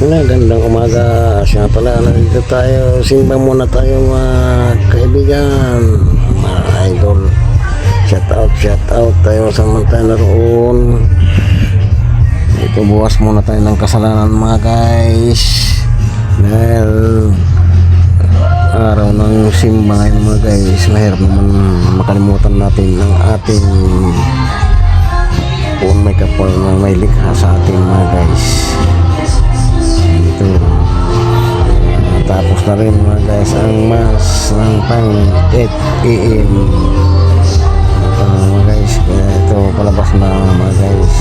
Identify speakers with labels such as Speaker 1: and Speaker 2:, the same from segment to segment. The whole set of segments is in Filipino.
Speaker 1: Magandang umaga. Siya pala, nandito tayo. Simba muna tayo mga kaibigan, mga idol. Shout out tayo samantala roon. Ito bukas muna tayo ng kasalanan mga guys. Dahil araw ng simba ngayon mga guys, mahirap naman makalimutan natin ang ating kung may kapal na may likha sa ating mga guys. Ito tapos na rin mga guys ang mas ng pang 8 AM mga guys, kaya ito palabas na mga guys.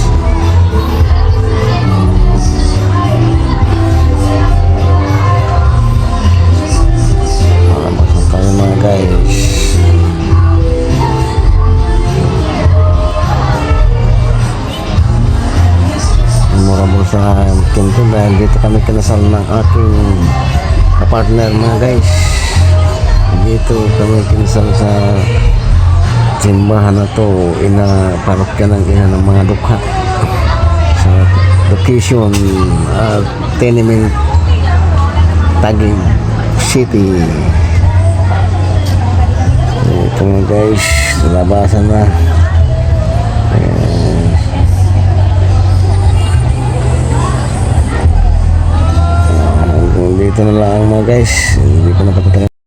Speaker 1: Palabas na tayo mga guys. Memorable sa Kinto dahil dito kami kinasal ng aking kapartner mga guys. Dito kami kinasal sa simbahan na to, parokya ng ina ng mga dukha sa location Tenement Taguig City. Ito mga guys, labasan na. Dito na lang mga guys, hindi ko napapatala.